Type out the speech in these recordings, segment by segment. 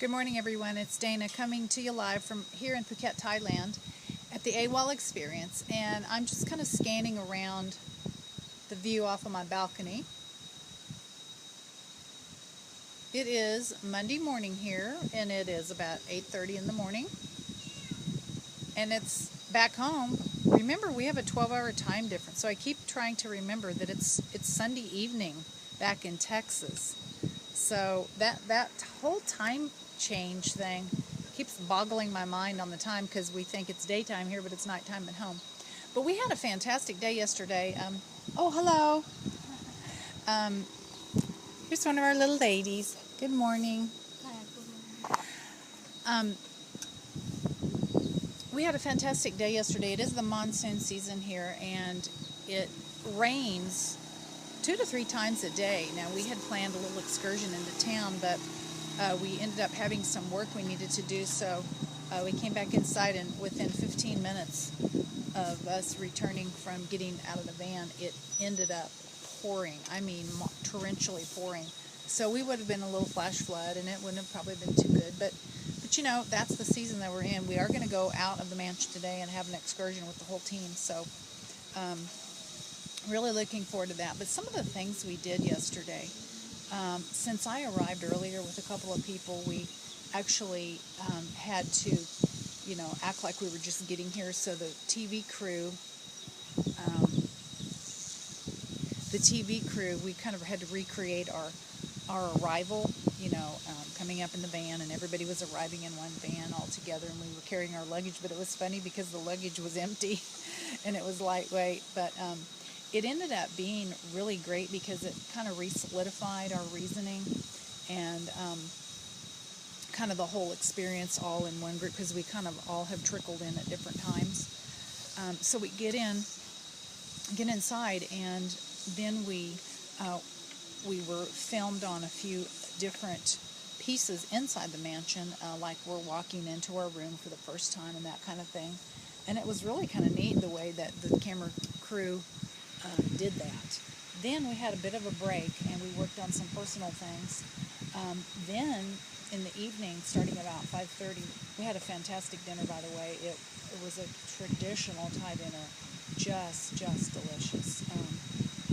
Good morning, everyone. It's Dana coming to you live from here in Phuket, Thailand at the AWOL Experience, and I'm just kind of scanning around the view off of my balcony. It is Monday morning here, and it is about 8:30 in the morning, and it's back home. Remember, we have a 12-hour time difference, so I keep trying to remember that it's Sunday evening back in Texas. So that whole time change thing keeps boggling my mind on the time, because we think it's daytime here, but it's nighttime at home. But we had a fantastic day yesterday. Oh, hello. Here's one of our little ladies. Good morning. We had a fantastic day yesterday. It is the monsoon season here, and it rains 2 to 3 times a day. Now, we had planned a little excursion into town, but we ended up having some work we needed to do, so we came back inside, and within 15 minutes of us returning from getting out of the van, it ended up pouring. I mean, torrentially pouring. So we would have been a little flash flood, and it wouldn't have probably been too good, but you know, that's the season that we're in. We are going to go out of the mansion today and have an excursion with the whole team, so really looking forward to that. But some of the things we did yesterday, since I arrived earlier with a couple of people, we actually had to, act like we were just getting here. So the TV crew, we kind of had to recreate our arrival, coming up in the van, and everybody was arriving in one van all together, and we were carrying our luggage. But it was funny because the luggage was empty and it was lightweight, but it ended up being really great because it kind of re-solidified our reasoning and kind of the whole experience all in one group, because we kind of all have trickled in at different times. So we get inside, and then we were filmed on a few different pieces inside the mansion, like we're walking into our room for the first time and that kind of thing. And it was really kind of neat the way that the camera crew did that. Then we had a bit of a break, and we worked on some personal things. Then in the evening, starting about 5:30, we had a fantastic dinner, by the way. It was a traditional Thai dinner, just delicious.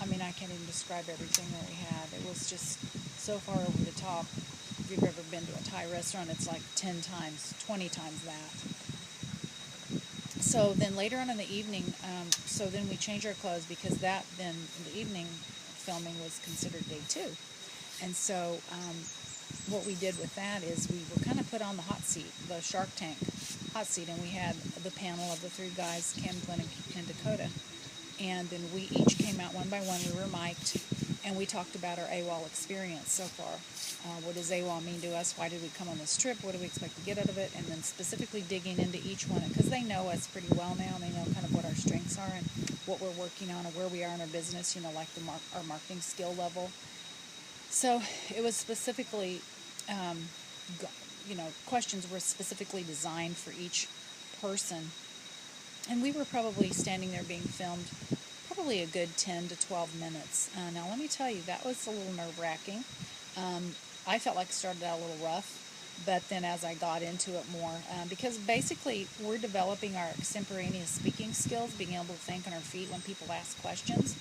I mean, I can't even describe everything that we had. It was just so far over the top. If you've ever been to a Thai restaurant, it's like 10 times, 20 times that. So then later on in the evening, so then we changed our clothes, because that then in the evening filming was considered day 2. And so what we did with that is we were kind of put on the hot seat, the Shark Tank hot seat, and we had the panel of the 3 guys, Kim, Glenn, and Dakota. And then we each came out one by one. We were mic'd, and we talked about our AWOL experience so far. What does AWOL mean to us? Why did we come on this trip? What do we expect to get out of it? And then specifically digging into each one, because they know us pretty well now, and they know kind of what our strengths are and what we're working on, and where we are in our business, like our marketing skill level. So it was specifically, questions were specifically designed for each person. And we were probably standing there being filmed probably a good 10 to 12 minutes. Now, let me tell you, that was a little nerve-wracking. I felt like it started out a little rough, but then as I got into it more, because basically we're developing our extemporaneous speaking skills, being able to think on our feet when people ask questions,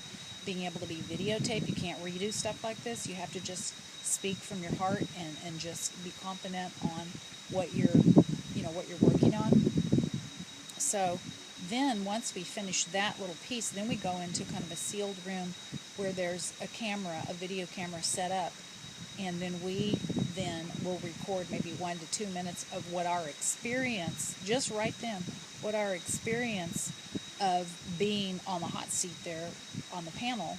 being able to be videotaped. You can't redo stuff like this. You have to just speak from your heart and just be confident on what you're working on. So then once we finish that little piece, then we go into kind of a sealed room where there's a video camera set up, and then we will record maybe 1 to 2 minutes of what our experience, just right then, what our experience of being on the hot seat there on the panel,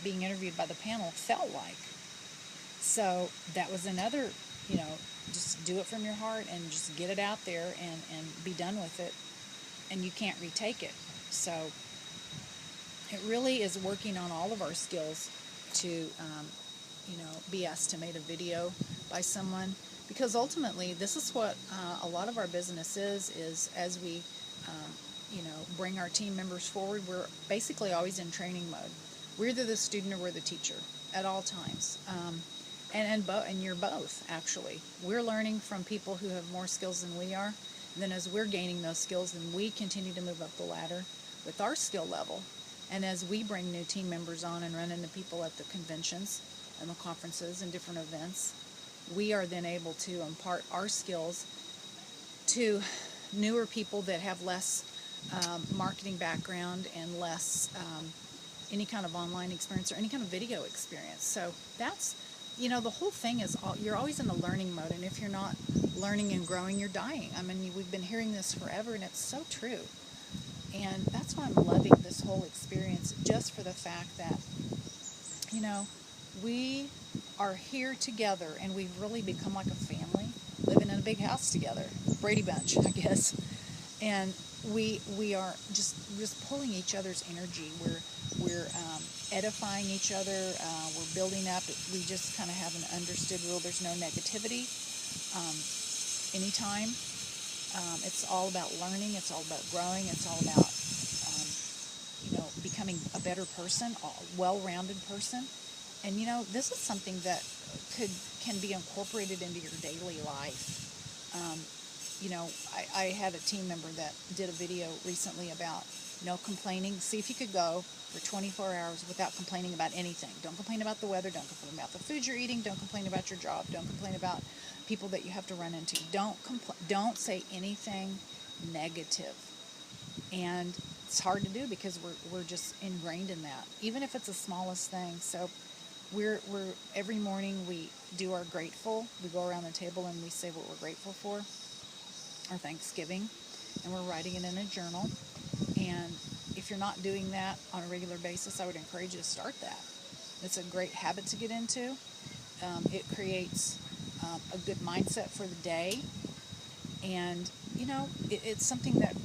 being interviewed by the panel, felt like. So that was another, just do it from your heart and just get it out there and be done with it. And you can't retake it. So it really is working on all of our skills to, be asked to make a video by someone, because ultimately this is what a lot of our business is as we, bring our team members forward. We're basically always in training mode. We're either the student or we're the teacher at all times. and you're both, actually. We're learning from people who have more skills than we are. And then as we're gaining those skills, then we continue to move up the ladder with our skill level. And as we bring new team members on and run into people at the conventions and the conferences and different events, we are then able to impart our skills to newer people that have less marketing background and less any kind of online experience or any kind of video experience. So that's, the whole thing is you're always in a learning mode, and if you're not learning and growing, you're dying. I mean, we've been hearing this forever, and it's so true. And that's why I'm loving this whole experience, just for the fact that, we are here together, and we've really become like a family, living in a big house together, Brady Bunch, I guess. And we are just pulling each other's energy. We're edifying each other. We're building up. We just kind of have an understood rule. There's no negativity anytime. It's all about learning. It's all about growing. It's all about becoming a better person, a well-rounded person. And this is something that can be incorporated into your daily life. I had a team member that did a video recently about no complaining. See if you could go for 24 hours without complaining about anything. Don't complain about the weather. Don't complain about the food you're eating. Don't complain about your job. Don't complain about people that you have to run into. Don't say anything negative. And it's hard to do because we're just ingrained in that, even if it's the smallest thing. So we're every morning we do our grateful. We go around the table and we say what we're grateful for, our Thanksgiving, and we're writing it in a journal. And if you're not doing that on a regular basis, I would encourage you to start that. It's a great habit to get into. It creates a good mindset for the day, and it's something that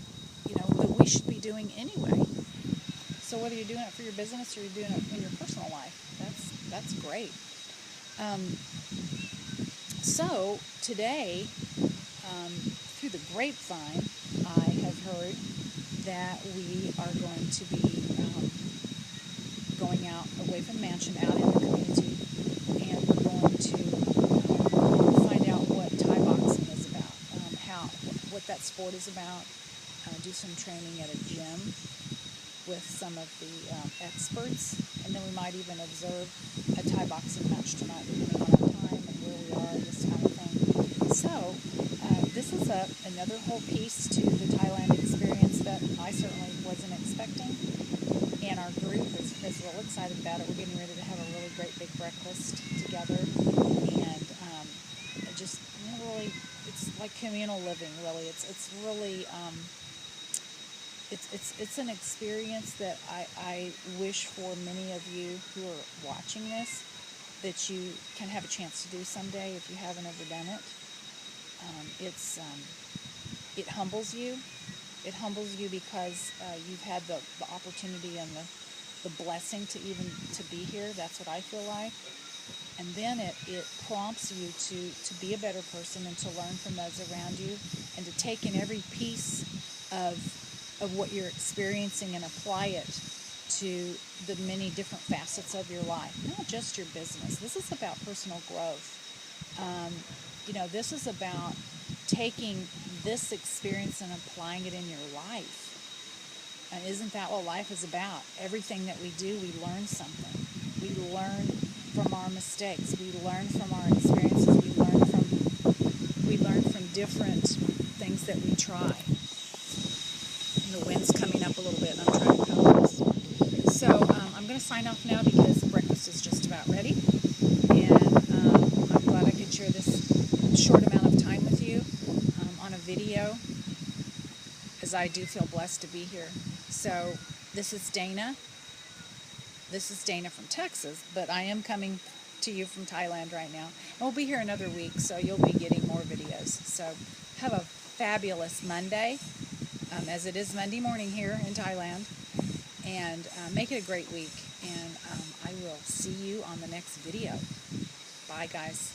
that we should be doing anyway. So whether you're doing it for your business or you're doing it in your personal life, that's great. So today, through the grapevine, I have heard that we are going to be going out away from the mansion, out in the community, and we're going to find out what Thai boxing is about, what that sport is about, do some training at a gym with some of the experts, and then we might even observe a Thai boxing match tonight, depending on our time and where we are, this kind of thing. So this is another whole piece to the Thailand experience that I certainly wasn't expecting, and our group is real excited about it. We're getting ready to have a really great big breakfast together, and just really, it's like communal living. Really, it's really. It's an experience that I wish for many of you who are watching this that you can have a chance to do someday if you haven't ever done it. It humbles you. It humbles you because you've had the opportunity and the blessing to be here. That's what I feel like. And then it prompts you to be a better person and to learn from those around you and to take in every piece of what you're experiencing and apply it to the many different facets of your life, not just your business. This is about personal growth. This is about taking this experience and applying it in your life. And isn't that what life is about? Everything that we do, we learn something. We learn from our mistakes. We learn from our experiences. We learn from different things that we try. The wind's coming up a little bit, and I'm trying to cover this. So I'm going to sign off now because breakfast is just about ready. And I'm glad I could share this short amount of time with you on a video, as I do feel blessed to be here. So this is Dana. This is Dana from Texas, but I am coming to you from Thailand right now. And we'll be here another week, so you'll be getting more videos. So have a fabulous Monday. As it is Monday morning here in Thailand, and make it a great week, and I will see you on the next video. Bye, guys.